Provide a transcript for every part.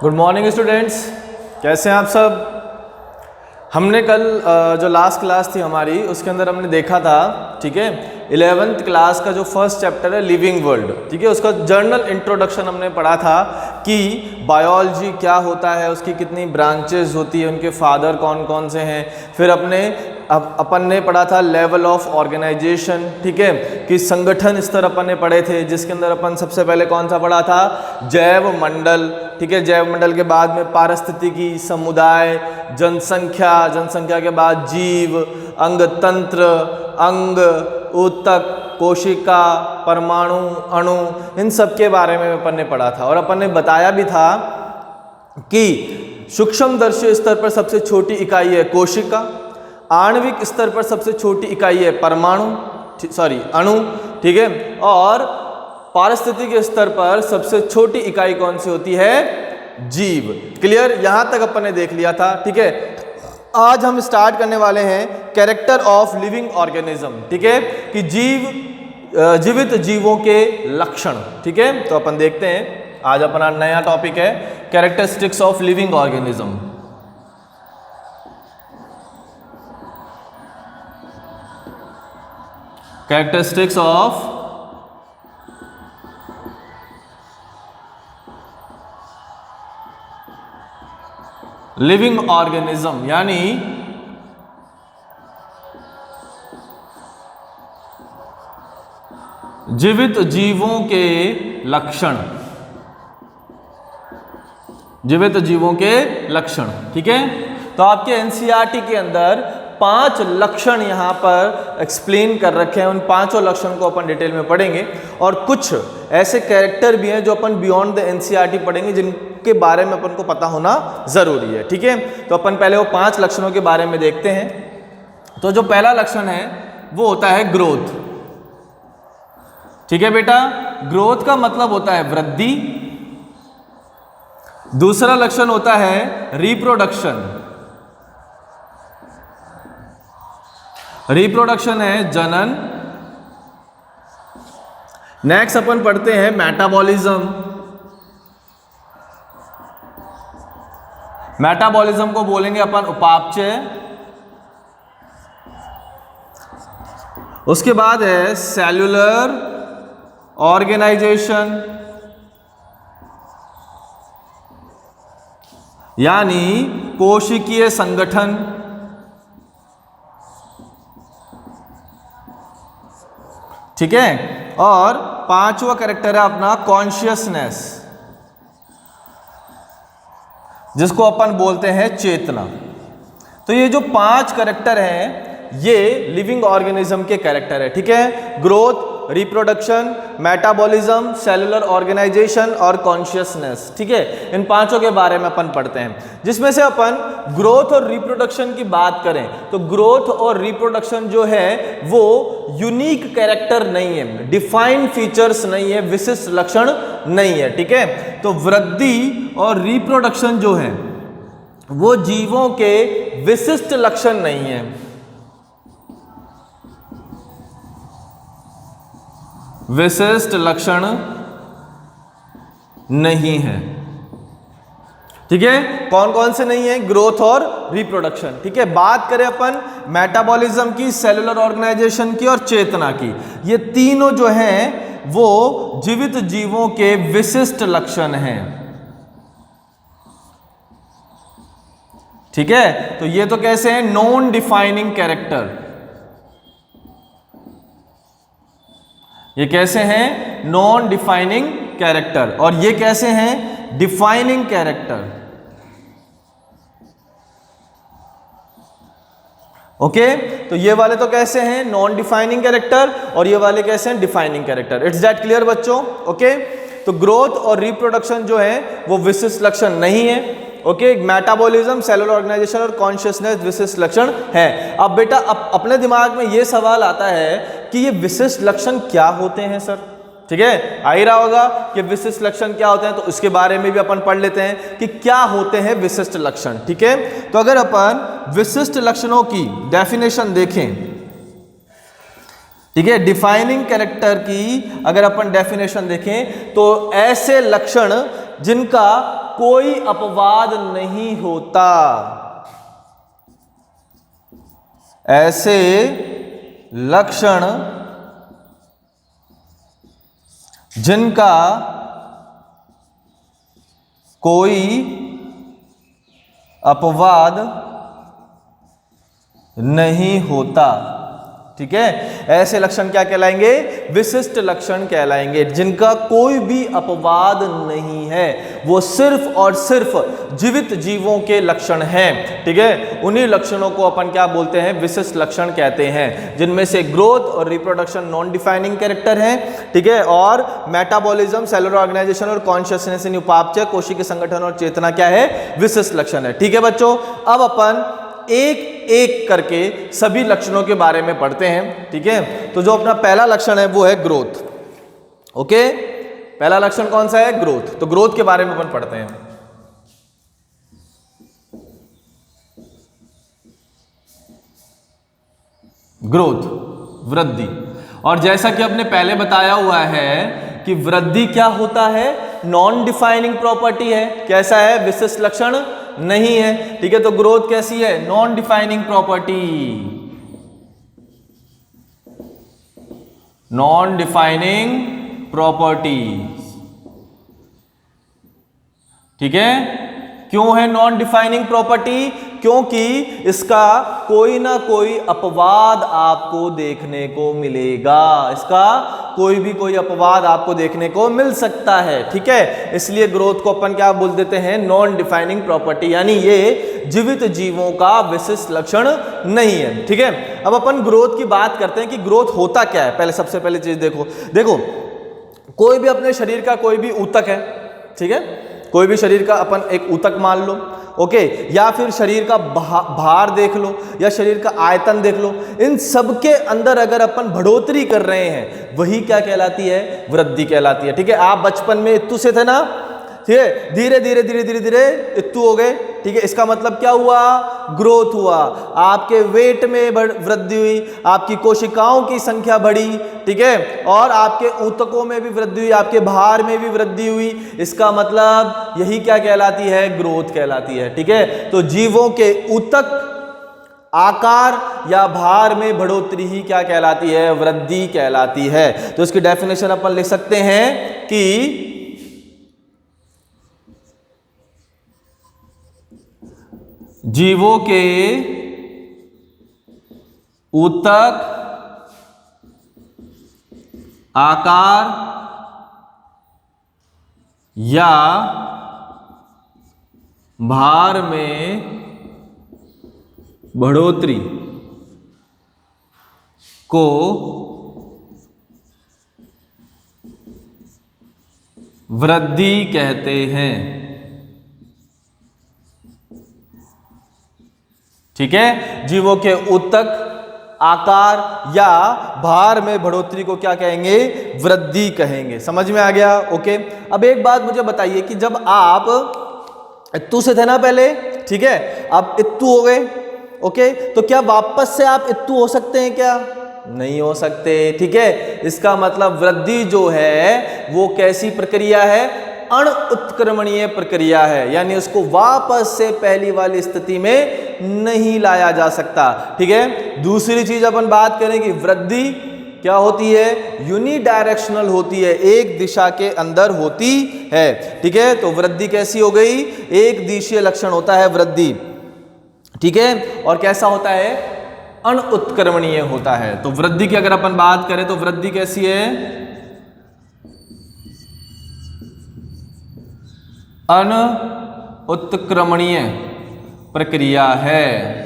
Good morning students, कैसे हैं आप सब। हमने कल जो लास्ट क्लास थी हमारी उसके अंदर हमने देखा था, ठीक है, 11th क्लास का जो फर्स्ट चैप्टर है लिविंग वर्ल्ड, ठीक है, उसका जर्नल इंट्रोडक्शन हमने पढ़ा था कि बायोलॉजी क्या होता है, उसकी कितनी ब्रांचेस होती है, उनके फादर कौन कौन से हैं। फिर अपन ने पढ़ा था लेवल ऑफ ऑर्गेनाइजेशन, ठीक है, कि संगठन स्तर अपन ने पढ़े थे, जिसके अंदर अपन सबसे पहले कौन सा पढ़ा था, जैव मंडल, ठीक है। जैव मंडल के बाद में पारिस्थितिकी, समुदाय, जनसंख्या के बाद जीव, अंग तंत्र, अंग, ऊतक, कोशिका, परमाणु, अणु, इन सब के बारे में अपन ने पढ़ा था। और अपन ने बताया भी था कि सूक्ष्मदर्शी स्तर पर सबसे छोटी इकाई है कोशिका, आणविक स्तर पर सबसे छोटी इकाई है अणु, ठीक है, और पारिस्थितिक स्तर पर सबसे छोटी इकाई कौन सी होती है, जीव। क्लियर, यहां तक अपन ने देख लिया था, ठीक है। आज हम स्टार्ट करने वाले हैं कैरेक्टर ऑफ लिविंग ऑर्गेनिज्म, ठीक है, कि जीवित जीवों के लक्षण, ठीक है। तो अपन देखते हैं, आज अपना नया टॉपिक है characteristics of living organism. Characteristics of living organism, यानी जीवित जीवों के लक्षण, जीवित जीवों के लक्षण, ठीक है। तो आपके एनसीईआरटी के अंदर 5 लक्षण यहां पर एक्सप्लेन कर रखे हैं। उन 5 लक्षण को अपन डिटेल में पढ़ेंगे, और कुछ ऐसे कैरेक्टर भी हैं जो अपन बियॉन्ड द एनसीईआरटी पढ़ेंगे, जिनके बारे में अपन को पता होना जरूरी है, ठीक है। तो अपन पहले वो 5 लक्षणों के बारे में देखते हैं। तो जो पहला लक्षण है वो होता है ग्रोथ, ठीक है बेटा। ग्रोथ का मतलब होता है वृद्धि। दूसरा लक्षण होता है रिप्रोडक्शन। रिप्रोडक्शन है जनन। नेक्स्ट अपन पढ़ते हैं मेटाबॉलिज्म। मेटाबॉलिज्म को बोलेंगे अपन उपापचय। उसके बाद है सेल्यूलर ऑर्गेनाइजेशन, यानी कोशिकीय संगठन। ठीक है, और 5वां कैरेक्टर है अपना कॉन्शियसनेस, जिसको अपन बोलते हैं चेतना। तो ये जो 5 कैरेक्टर हैं ये लिविंग ऑर्गेनिज्म के कैरेक्टर है, ठीक है। Growth, reproduction, metabolism, cellular organisation और कॉन्शियसनेस, ठीक है। इन 5 के बारे में अपन पढ़ते हैं, जिसमें से अपन ग्रोथ और रिप्रोडक्शन की बात करें तो ग्रोथ और रिप्रोडक्शन जो है वो यूनिक कैरेक्टर नहीं है, डिफाइंड फीचर्स नहीं है, विशिष्ट लक्षण नहीं है, ठीक है। तो वृद्धि और रिप्रोडक्शन जो है वो जीवों के विशिष्ट लक्षण नहीं है, विशिष्ट लक्षण नहीं है, ठीक है। कौन कौन से नहीं है, ग्रोथ और रिप्रोडक्शन, ठीक है। बात करें अपन मेटाबॉलिज्म की, सेलुलर ऑर्गेनाइजेशन की और चेतना की, ये तीनों जो हैं वो जीवित जीवों के विशिष्ट लक्षण हैं, ठीक है। तो ये तो कैसे हैं, नॉन डिफाइनिंग कैरेक्टर। ये कैसे हैं, नॉन डिफाइनिंग कैरेक्टर। और ये कैसे हैं, डिफाइनिंग कैरेक्टर। ओके, तो ये वाले तो कैसे हैं, नॉन डिफाइनिंग कैरेक्टर, और ये वाले कैसे हैं, defining character. It's that clear बच्चों। ओके, तो ग्रोथ और रिप्रोडक्शन जो है वो विशिष्ट लक्षण नहीं है, ओके। मेटाबॉलिज्म, सेलुलर ऑर्गेनाइजेशन और कॉन्शियसनेस विशिष्ट लक्षण है। अब बेटा अपने दिमाग में ये सवाल आता है कि ये विशिष्ट लक्षण क्या होते हैं सर, ठीक है। आ ही रहा होगा कि विशिष्ट लक्षण क्या होते हैं, तो उसके बारे में भी अपन पढ़ लेते हैं कि क्या होते हैं विशिष्ट लक्षण, ठीक है। तो अगर अपन विशिष्ट लक्षणों की डेफिनेशन देखें, ठीक है, डिफाइनिंग कैरेक्टर की अगर अपन डेफिनेशन देखें तो ऐसे लक्षण जिनका कोई अपवाद नहीं होता। ऐसे लक्षण जिनका कोई अपवाद नहीं होता, ठीक है, ऐसे लक्षण क्या कहलाएंगे? विशिष्ट लक्षण कहलाएंगे, जिनका कोई भी अपवाद नहीं है, वो सिर्फ और सिर्फ जीवित जीवों के लक्षण हैं, ठीक है। उन्हीं लक्षणों को अपन क्या बोलते हैं? विशिष्ट लक्षण कहते हैं, जिनमें से ग्रोथ और रिप्रोडक्शन नॉन डिफाइनिंग कैरेक्टर हैं, ठीक है, और मेटाबॉलिज्म, सेलुलर ऑर्गेनाइजेशन और कॉन्शियसनेस इन उपापचय, कोशिकीय संगठन और चेतना क्या है? विशिष्ट लक्षण है, ठीक है बच्चों। अब अपन एक एक करके सभी लक्षणों के बारे में पढ़ते हैं, ठीक है। तो जो अपना पहला लक्षण है वो है ग्रोथ, ओके। पहला लक्षण कौन सा है? ग्रोथ। तो ग्रोथ के बारे में अपन पढ़ते हैं। ग्रोथ, वृद्धि। और जैसा कि आपने पहले बताया हुआ है कि वृद्धि क्या होता है? नॉन डिफाइनिंग प्रॉपर्टी है। कैसा है? विशिष्ट लक्षण नहीं है, ठीक है। तो ग्रोथ कैसी है? Non defining property, non defining property, ठीक है। क्यों है नॉन डिफाइनिंग प्रॉपर्टी? क्योंकि इसका कोई ना कोई अपवाद आपको देखने को मिलेगा, इसका कोई अपवाद आपको देखने को मिल सकता है, ठीक है। इसलिए ग्रोथ को अपन क्या बोल देते हैं? नॉन डिफाइनिंग प्रॉपर्टी, यानी ये जीवित जीवों का विशिष्ट लक्षण नहीं है, ठीक है। अब अपन ग्रोथ की बात करते हैं कि ग्रोथ होता क्या है। पहले सबसे पहले चीज देखो कोई भी अपने शरीर का कोई भी ऊतक है, ठीक है, कोई भी शरीर का अपन एक ऊतक मान लो, ओके, या फिर शरीर का भार देख लो, या शरीर का आयतन देख लो, इन सब के अंदर अगर अपन बढ़ोतरी कर रहे हैं, वही क्या कहलाती है? वृद्धि कहलाती है, ठीक है। आप बचपन में इत्तू से थे ना, ठीक है, धीरे धीरे इत्तू हो गए, ठीक है। इसका मतलब क्या हुआ? ग्रोथ हुआ। आपके वेट में वृद्धि हुई, आपकी कोशिकाओं की संख्या बढ़ी, ठीक है, और आपके ऊतकों में भी वृद्धि हुई, आपके भार में भी वृद्धि हुई। इसका मतलब यही क्या कहलाती है? ग्रोथ कहलाती है, ठीक है। तो जीवों के ऊतक आकार या भार में बढ़ोतरी ही क्या कहलाती है? वृद्धि कहलाती है। तो इसकी डेफिनेशन अपन लिख सकते हैं कि जीवों के ऊतक आकार या भार में बढ़ोतरी को वृद्धि कहते हैं, ठीक है। जीवों के ऊतक आकार या भार में बढ़ोतरी को क्या कहेंगे? वृद्धि कहेंगे। समझ में आ गया? ओके। अब एक बात मुझे बताइए कि जब आप इत्तू से थे ना पहले, ठीक है, आप इत्तू हो गए, ओके, तो क्या वापस से आप इत्तू हो सकते हैं? क्या नहीं हो सकते, ठीक है। इसका मतलब वृद्धि जो है वो कैसी प्रक्रिया है? अणउत्क्रमणीय प्रक्रिया है, यानी उसको वापस से पहली वाली स्थिति में नहीं लाया जा सकता, ठीक है। दूसरी चीज अपन बात करें कि वृद्धि क्या होती है? यूनिडायरेक्शनल होती है, एक दिशा के अंदर होती है, ठीक है। तो वृद्धि कैसी हो गई? एक दिशीय लक्षण होता है वृद्धि, ठीक है। और कैसा होता है? अणउत्क्रमणीय होता है। तो वृद्धि की अगर अपन बात करें तो वृद्धि कैसी है? अणउत्क्रमणीय प्रक्रिया है।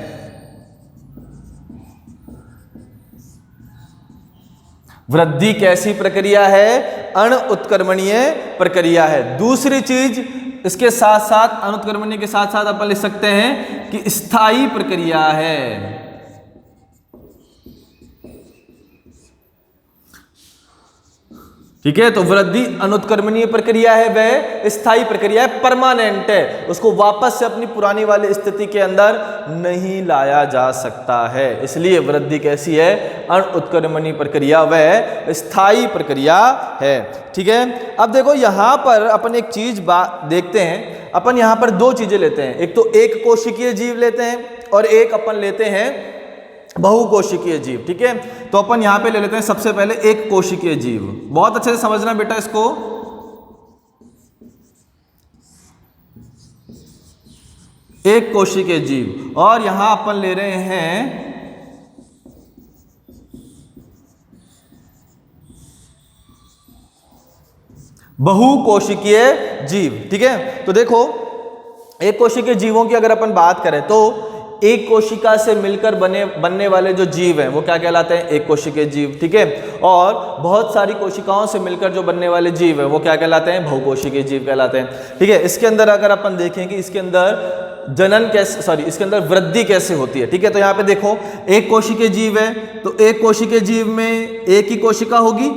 वृद्धि कैसी प्रक्रिया है? अणउत्क्रमणीय प्रक्रिया है। दूसरी चीज इसके साथ साथ, अणुत्क्रमणीय के साथ साथ अपन लिख सकते हैं कि स्थायी प्रक्रिया है। ठीक है। तो वृद्धि अनुत्क्रमणीय प्रक्रिया है, वह स्थायी प्रक्रिया है, परमानेंट है, उसको वापस से अपनी पुरानी वाली स्थिति के अंदर नहीं लाया जा सकता है। इसलिए वृद्धि कैसी है? अनुत्क्रमणीय प्रक्रिया, वह स्थायी प्रक्रिया है। ठीक है। अब देखो यहां पर अपन एक चीज देखते हैं। अपन यहां पर दो चीजें लेते हैं, एक तो एक कोशिकीय जीव लेते हैं और एक अपन लेते हैं बहुकोशिकीय जीव। ठीक है। तो अपन यहां पे ले लेते हैं सबसे पहले एक कोशिकीय जीव। बहुत अच्छे से समझना बेटा इसको। एक कोशिकीय जीव, और यहां अपन ले रहे हैं बहुकोशिकीय जीव। ठीक है। तो देखो एक कोशिकीय जीवों की अगर अपन बात करें तो एक कोशिका से मिलकर बनने वाले जो जीव हैं वो क्या कहलाते हैं? एक कोशिकीय जीव। ठीक है। और बहुत सारी कोशिकाओं से मिलकर जो बनने वाले जीव हैं वो क्या कहलाते हैं? बहुकोशिकीय जीव कहलाते हैं। ठीक है। इसके अंदर अगर अपन देखें कि इसके अंदर जनन कैसे, इसके अंदर वृद्धि कैसे होती है। ठीक है। तो यहाँ पे देखो एक कोशिकीय जीव है, तो एक कोशिकीय जीव में एक ही कोशिका होगी।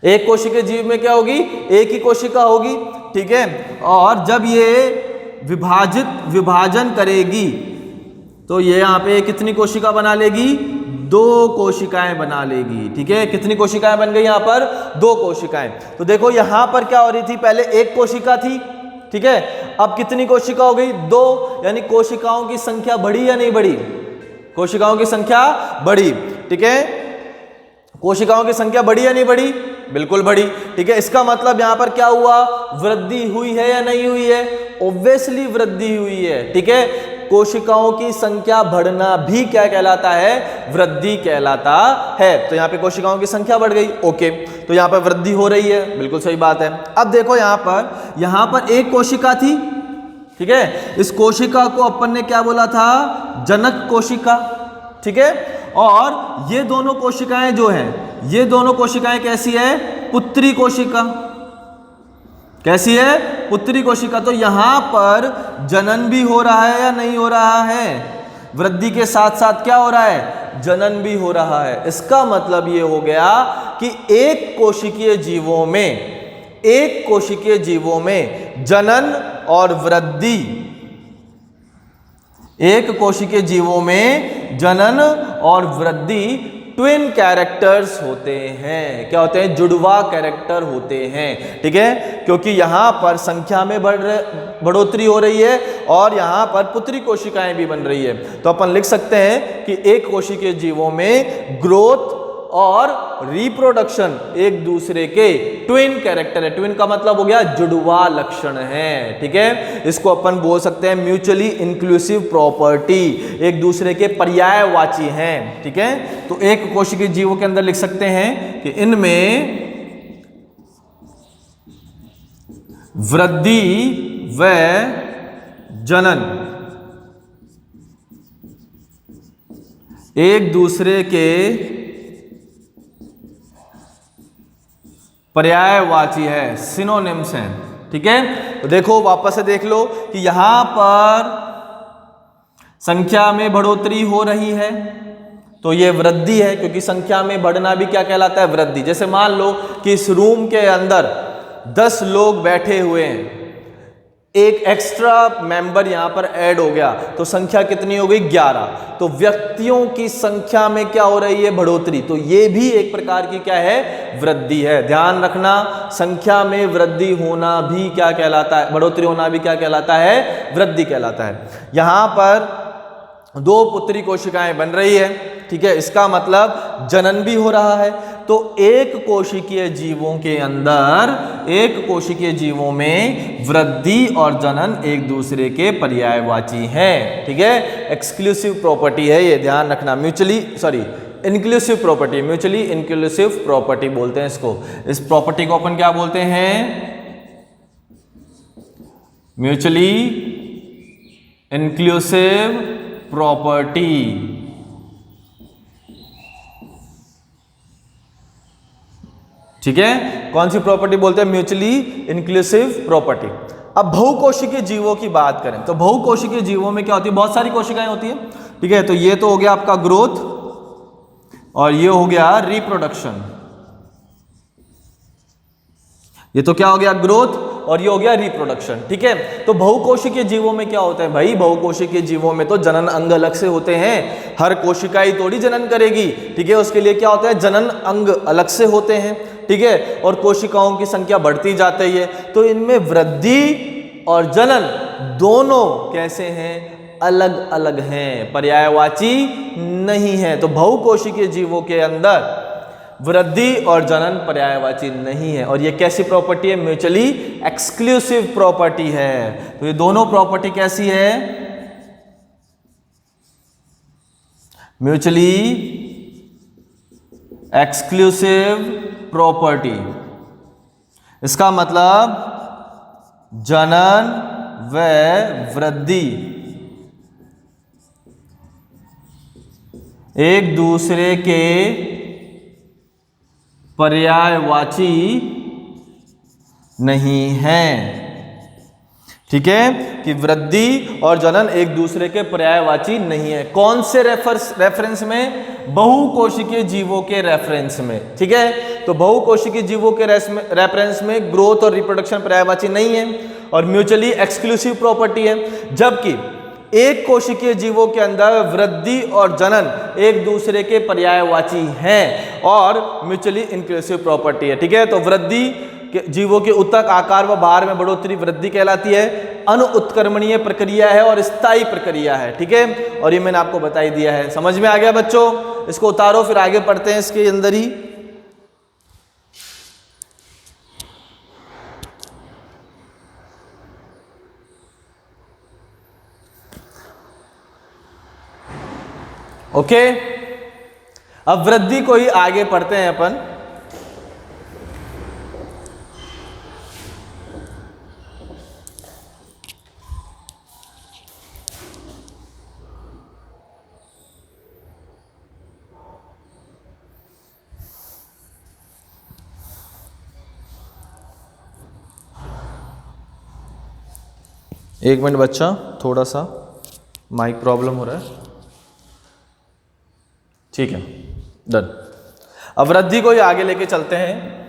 एक कोशिकीय जीव में क्या होगी? एक ही कोशिका होगी। ठीक है। और जब ये विभाजन करेगी तो ये यहाँ पे कितनी कोशिका बना लेगी? दो कोशिकाएं बना लेगी। ठीक है। कितनी कोशिकाएं बन गई? यहाँ पर दो कोशिकाएं। तो देखो यहाँ पर क्या हो रही थी? पहले एक कोशिका थी। ठीक है। अब कितनी कोशिका हो गई? दो। यानी कोशिकाओं की संख्या बढ़ी या नहीं बढ़ी? कोशिकाओं की संख्या बढ़ी। ठीक है। कोशिकाओं की संख्या बढ़ी या नहीं बढ़ी? बिल्कुल बढ़ी। ठीक है। इसका मतलब यहां पर क्या हुआ? वृद्धि हुई है या नहीं हुई है? ऑब्वियसली वृद्धि हुई है। ठीक है। कोशिकाओं की संख्या बढ़ना भी क्या कहलाता है? वृद्धि कहलाता है। तो यहां पे कोशिकाओं की संख्या बढ़ गई। ओके। तो यहां पर वृद्धि हो रही है, बिल्कुल सही बात है। अब देखो यहां पर एक कोशिका थी। ठीक है। इस कोशिका को अपन ने क्या बोला था? जनक कोशिका। ठीक है। और ये दोनों कोशिकाएं जो हैं, ये दोनों कोशिकाएं कैसी है? पुत्री कोशिका। कैसी है? पुत्री कोशिका। तो यहां पर जनन भी हो रहा है या नहीं हो रहा है? वृद्धि के साथ साथ क्या हो रहा है? जनन भी हो रहा है। इसका मतलब ये हो गया कि एक कोशिकीय जीवों में जनन और वृद्धि, एक कोशिकीय जीवों में जनन और वृद्धि ट्विन कैरेक्टर्स होते हैं। क्या होते हैं? जुड़वा कैरेक्टर होते हैं। ठीक है। क्योंकि यहां पर संख्या में बढ़ोतरी हो रही है और यहां पर पुत्री कोशिकाएं भी बन रही है। तो अपन लिख सकते हैं कि एक कोशिकीय जीवों में ग्रोथ और रिप्रोडक्शन एक दूसरे के ट्विन कैरेक्टर है। ट्विन का मतलब हो गया जुड़वा लक्षण है। ठीक है। इसको अपन बोल सकते हैं म्यूचुअली इंक्लूसिव प्रॉपर्टी, एक दूसरे के पर्यायवाची हैं। ठीक है। तो एक कोशिकीय जीवों के अंदर लिख सकते हैं कि इनमें वृद्धि व जनन एक दूसरे के पर्यायवाची है, सिनोनिम्स हैं। ठीक है। तो देखो वापस से देख लो कि यहां पर संख्या में बढ़ोतरी हो रही है तो ये वृद्धि है, क्योंकि संख्या में बढ़ना भी क्या कहलाता है? वृद्धि। जैसे मान लो कि इस रूम के अंदर 10 लोग बैठे हुए हैं, एक एक्स्ट्रा मेंबर यहां पर ऐड हो गया तो संख्या कितनी हो गई? 11। तो व्यक्तियों की संख्या में क्या हो रही है? बढ़ोतरी। तो ये भी एक प्रकार की क्या है? वृद्धि है। ध्यान रखना, संख्या में वृद्धि होना भी क्या कहलाता है? बढ़ोतरी होना भी क्या कहलाता है? वृद्धि कहलाता है। यहां पर दो पुत्री कोशिकाएं बन रही है। ठीक है। इसका मतलब जनन भी हो रहा है। तो एक कोशिकीय जीवों के अंदर, एक कोशिकीय जीवों में वृद्धि और जनन एक दूसरे के पर्यायवाची हैं। ठीक है। एक्सक्लूसिव प्रॉपर्टी है ये, ध्यान रखना। Inclusive property, mutually inclusive property बोलते हैं इसको। इस प्रॉपर्टी को अपन क्या बोलते हैं? Mutually inclusive property. ठीक है। कौन सी प्रॉपर्टी बोलते हैं? Mutually inclusive property. अब बहुकोशिकीय जीवों की बात करें तो बहुकोशिकीय जीवों में क्या होती है? बहुत सारी कोशिकाएं होती है। ठीक है। तो ये तो हो गया आपका ग्रोथ और ये हो गया रिप्रोडक्शन। ये तो क्या हो गया, ग्रोथ, और ये हो गया रिप्रोडक्शन। ठीक है, तो बहुकोशिकीय जीवों में क्या होता है भाई, बहुकोशिकीय जीवों में तो जनन अंग अलग से होते हैं, हर कोशिका ही थोड़ी जनन करेगी। ठीक है, उसके लिए क्या होता है, जनन अंग अलग से होते हैं। ठीक है, और कोशिकाओं की संख्या बढ़ती जाती है, तो इनमें वृद्धि और जनन दोनों कैसे हैं, अलग अलग हैं, पर्यायवाची नहीं है। तो बहुकोशिकीय जीवों के अंदर वृद्धि और जनन पर्यायवाची नहीं है, और ये कैसी प्रॉपर्टी है, म्यूचुअली एक्सक्लूसिव प्रॉपर्टी है। तो ये दोनों प्रॉपर्टी कैसी है, म्यूचुअली एक्सक्लूसिव प्रॉपर्टी। इसका मतलब जनन व वृद्धि एक दूसरे के पर्यायवाची नहीं है। ठीक है, कि वृद्धि और जनन एक दूसरे के पर्यायवाची नहीं है। कौन से रेफरेंस में, बहुकोशिकीय जीवों के रेफरेंस में। ठीक है, तो बहुकोशिकीय जीवों के रेफरेंस में ग्रोथ और रिप्रोडक्शन पर्यायवाची नहीं है और म्यूचुअली एक्सक्लूसिव प्रॉपर्टी है, जबकि एक कोशिकीय जीवों के अंदर वृद्धि और जनन एक दूसरे के पर्यायवाची हैं और म्यूचुअली इंक्लूसिव प्रॉपर्टी है। ठीक है, तो वृद्धि के जीवों के उत्तक, आकार व भार में बढ़ोतरी वृद्धि कहलाती है, अनुत्क्रमणीय प्रक्रिया है और स्थायी प्रक्रिया है। ठीक है, और ये मैंने आपको बता ही दिया है। समझ में आ गया बच्चों, इसको उतारो फिर आगे पढ़ते हैं इसके अंदर ही। ओके, अब वृद्धि को ही आगे पढ़ते हैं अपन। एक मिनट बच्चा, थोड़ा सा माइक प्रॉब्लम हो रहा है। ठीक है, डन। अब वृद्धि को ही आगे लेके चलते हैं।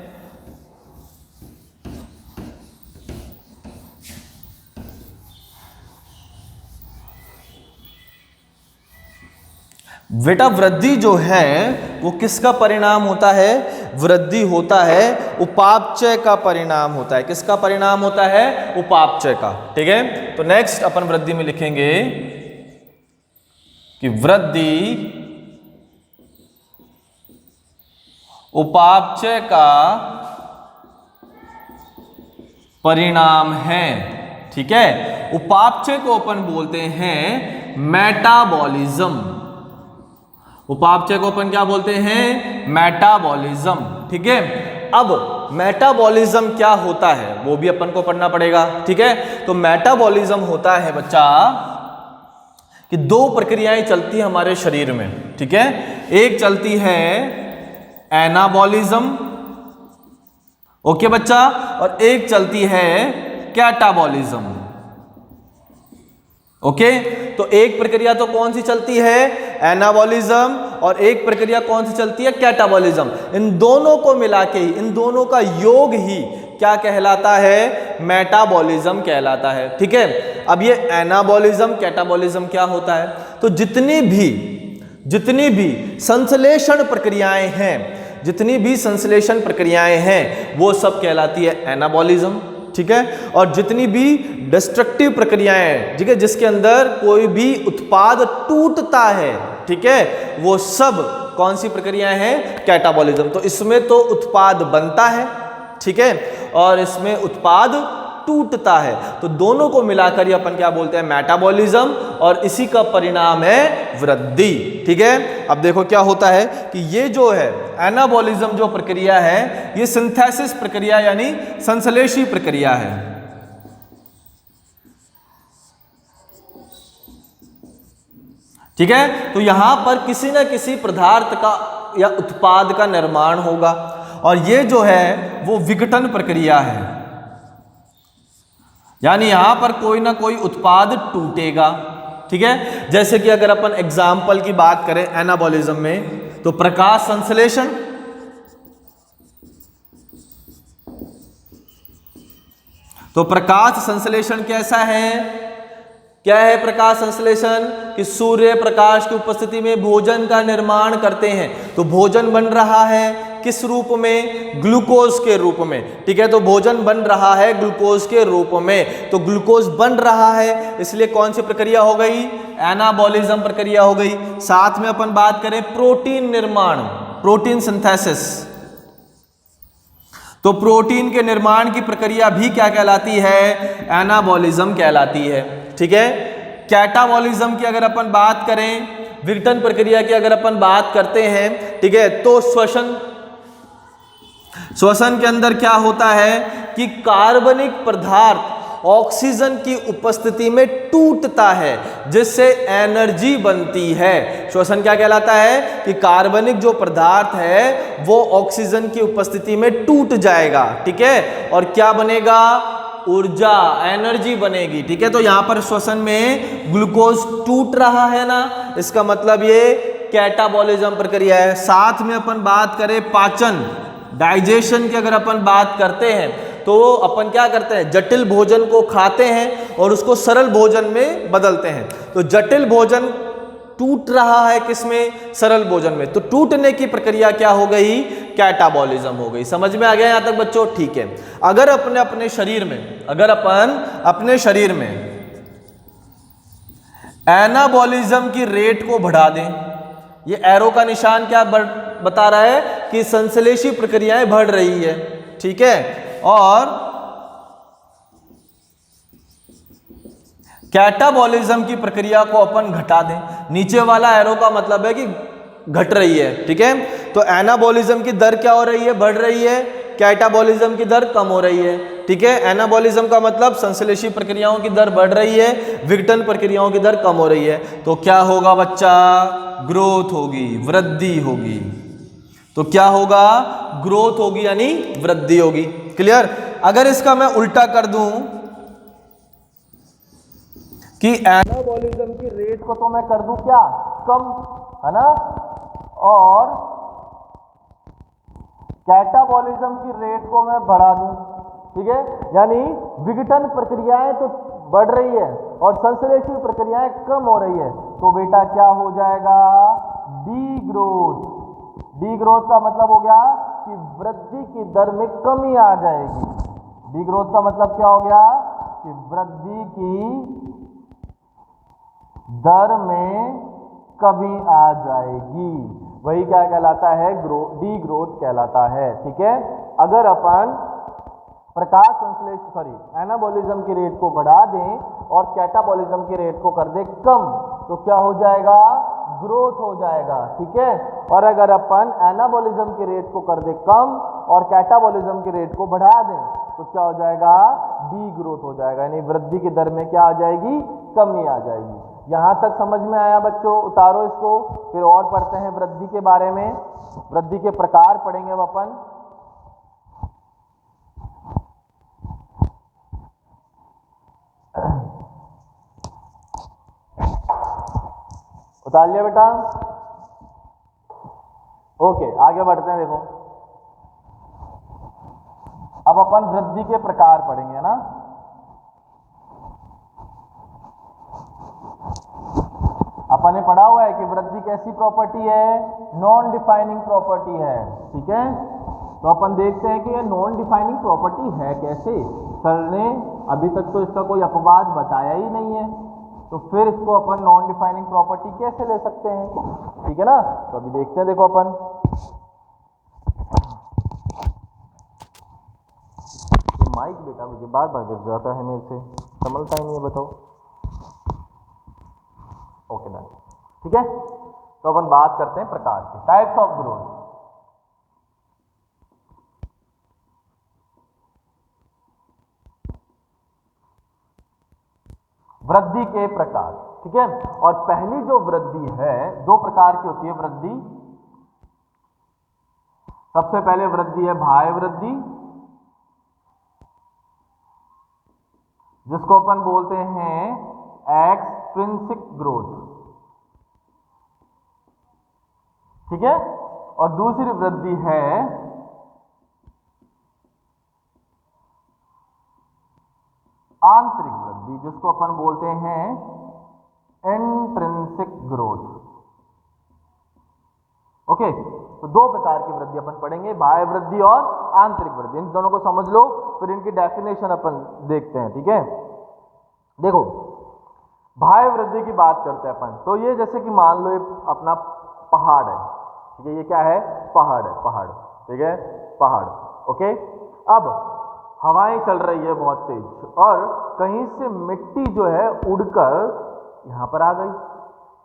बेटा वृद्धि जो है वो किसका परिणाम होता है, वृद्धि होता है उपापचय का परिणाम होता है। किसका परिणाम होता है, उपापचय का। ठीक है, तो नेक्स्ट अपन वृद्धि में लिखेंगे कि वृद्धि उपापचय का परिणाम है। ठीक है, उपापचय को अपन बोलते हैं मेटाबॉलिज्म। उपापचय को अपन क्या बोलते हैं, मेटाबॉलिज्म। ठीक है, अब मेटाबॉलिज्म क्या होता है वो भी अपन को पढ़ना पड़ेगा। ठीक है, तो मेटाबॉलिज्म होता है बच्चा कि दो प्रक्रियाएं चलती है हमारे शरीर में। ठीक है, एक चलती है एनाबॉलिज्म, ओके बच्चा, और एक चलती है कैटाबॉलिज्म। ओके, तो एक प्रक्रिया तो कौन सी चलती है, एनाबॉलिज्म, और एक प्रक्रिया कौन सी चलती है, कैटाबॉलिज्म। इन दोनों को मिला के ही, इन दोनों का योग ही क्या कहलाता है, मेटाबॉलिज्म कहलाता है। ठीक है, अब ये एनाबॉलिज्म कैटाबॉलिज्म क्या होता है, तो जितनी भी संश्लेषण प्रक्रियाएं हैं, जितनी भी संश्लेषण प्रक्रियाएं हैं वो सब कहलाती है एनाबॉलिज्म। ठीक है, और जितनी भी डिस्ट्रक्टिव प्रक्रियाएं हैं, ठीक है, जिसके अंदर कोई भी उत्पाद टूटता है, ठीक है, वो सब कौन सी प्रक्रियाएं हैं, कैटाबॉलिज्म। तो इसमें तो उत्पाद बनता है, ठीक है, और इसमें उत्पाद टूटता है, तो दोनों को मिलाकर ही अपन क्या बोलते हैं, मेटाबॉलिज्म, और इसी का परिणाम है वृद्धि। ठीक है, अब देखो क्या होता है कि ये जो है एनाबॉलिज्म जो प्रक्रिया है, ये सिंथेसिस प्रक्रिया यानी संश्लेषी प्रक्रिया है। ठीक है, तो यहां पर किसी न किसी पदार्थ का या उत्पाद का निर्माण होगा, और ये जो है वो विघटन प्रक्रिया है, यानी यहां पर कोई ना कोई उत्पाद टूटेगा। ठीक है, जैसे कि अगर अपन एग्जाम्पल की बात करें एनाबॉलिज्म में, तो प्रकाश संश्लेषण, तो प्रकाश संश्लेषण कैसा है? क्या है प्रकाश संश्लेषण? कि सूर्य प्रकाश की उपस्थिति में भोजन का निर्माण करते हैं। तो भोजन बन रहा है किस रूप में? ग्लूकोज के रूप में। ठीक है, तो भोजन बन रहा है ग्लूकोज के रूप में। तो ग्लूकोज बन रहा है, इसलिए कौन सी प्रक्रिया हो गई? एनाबॉलिज्म प्रक्रिया हो गई। साथ में अपन बात करें प्रोटीन निर्माण, प्रोटीन सिंथेसिस, तो प्रोटीन के निर्माण की प्रक्रिया भी क्या कहलाती है? एनाबॉलिज्म कहलाती है। ठीक है, कैटाबॉलिज्म की अगर अपन बात करें, विघटन प्रक्रिया की अगर अपन बात करते हैं, ठीक है, तो श्वसन के अंदर क्या होता है कि कार्बनिक पदार्थ ऑक्सीजन की उपस्थिति में टूटता है, जिससे एनर्जी बनती है। श्वसन क्या कहलाता है कि कार्बनिक जो पदार्थ है वो ऑक्सीजन की उपस्थिति में टूट जाएगा। ठीक है, और क्या बनेगा? ऊर्जा, एनर्जी बनेगी। ठीक है, तो यहां पर श्वसन में ग्लूकोज टूट रहा है ना, इसका मतलब ये कैटाबॉलिज्म प्रक्रिया है। साथ में अपन बात करें पाचन, डाइजेशन की अगर अपन बात करते हैं, तो अपन क्या करते हैं? जटिल भोजन को खाते हैं और उसको सरल भोजन में बदलते हैं। तो जटिल भोजन टूट रहा है किसमें? सरल भोजन में। तो टूटने की प्रक्रिया क्या हो गई? कैटाबॉलिज्म हो गई। समझ में आ गया यहां तक बच्चों? ठीक है, अगर अपने शरीर में, अगर अपन अपने शरीर में एनाबॉलिज्म की रेट को बढ़ा दें, ये एरो का निशान क्या बता रहा है कि संश्लेषी प्रक्रियाएं बढ़ रही है। ठीक है, और कैटाबॉलिज्म की प्रक्रिया को अपन घटा दें। नीचे वाला एरो का मतलब है कि घट रही है। ठीक है, तो एनाबॉलिज्म की दर क्या हो रही है? बढ़ रही है। कैटाबॉलिज्म की दर कम हो रही है। ठीक है, एनाबॉलिज्म का मतलब संश्लेषी प्रक्रियाओं की दर बढ़ रही है, विघटन प्रक्रियाओं की दर कम हो रही है। तो क्या होगा बच्चा? ग्रोथ होगी, वृद्धि होगी। तो क्या होगा? ग्रोथ होगी, यानी वृद्धि होगी। क्लियर? अगर इसका मैं उल्टा कर दूं कि एनाबॉलिज्म की रेट को तो मैं कर दूं क्या? कम, है ना, और कैटाबॉलिज्म की रेट को मैं बढ़ा दूं। ठीक है, यानी विघटन प्रक्रियाएं तो बढ़ रही है और संश्लेषी प्रक्रियाएं कम हो रही है। तो बेटा क्या हो जाएगा? D growth. डी ग्रोथ का मतलब हो गया कि वृद्धि की दर में कमी आ जाएगी। डी ग्रोथ का मतलब क्या हो गया? कि वृद्धि की दर में कमी आ जाएगी। वही क्या कहलाता है? डी ग्रोथ कहलाता है। ठीक है, अगर अपन प्रकाश संश्लेषण एनाबॉलिज्म की रेट को बढ़ा दें और कैटाबॉलिज्म की रेट को कर दें कम, तो क्या हो जाएगा? ग्रोथ हो जाएगा। ठीक है, और अगर अपन एनाबॉलिज्म की रेट को कर दें कम और कैटाबॉलिज्म की रेट को बढ़ा दें, तो क्या हो जाएगा? डी ग्रोथ हो जाएगा, यानी वृद्धि की दर में क्या आ जाएगी? कमी आ जाएगी। यहां तक समझ में आया बच्चों? उतारो इसको, फिर और पढ़ते हैं वृद्धि के बारे में। वृद्धि के प्रकार पढ़ेंगे अब अपन। उतार लिया बेटा? ओके, आगे बढ़ते हैं। देखो, अब अपन वृद्धि के प्रकार पढ़ेंगे ना। अपन ने पढ़ा हुआ है कि वृद्धि कैसी प्रॉपर्टी है? नॉन डिफाइनिंग प्रॉपर्टी है। ठीक है, तो अपन देखते हैं कि ये नॉन डिफाइनिंग प्रॉपर्टी है कैसे। सर ने अभी तक तो इसका कोई अपवाद बताया ही नहीं है, तो फिर इसको अपन नॉन डिफाइनिंग प्रॉपर्टी कैसे ले सकते हैं? ठीक है ना, तो अभी देखते हैं। देखो अपन, माइक बेटा मुझे बार बार गिर जाता है, मेरे से संभलता ही नहीं है, बताओ। Okay done. ठीक है, तो अपन बात करते हैं प्रकार की, टाइप्स ऑफ ग्रोथ। वृद्धि के प्रकार। ठीक है, और पहली जो वृद्धि है, दो प्रकार की होती है वृद्धि। सबसे पहले वृद्धि है बाह्य वृद्धि, जिसको अपन बोलते हैं एक्सट्रिंसिक ग्रोथ। ठीक है, और दूसरी वृद्धि है आंतरिक वृद्धि, जिसको अपन बोलते हैं इंट्रिंसिक ग्रोथ। ओके, तो दो प्रकार की वृद्धि अपन पढ़ेंगे, बाह्य वृद्धि और आंतरिक वृद्धि। इन दोनों को समझ लो, फिर इनकी डेफिनेशन अपन देखते हैं। ठीक है, देखो बाह्य वृद्धि की बात करते हैं अपन। तो ये जैसे कि मान लो ये अपना पहाड़ है, ठीक है, ये क्या है, पहाड़ है, पहाड़, ठीक है, पहाड़। ओके, अब हवाएं चल रही है बहुत तेज और कहीं से मिट्टी जो है उड़कर यहां पर आ गई।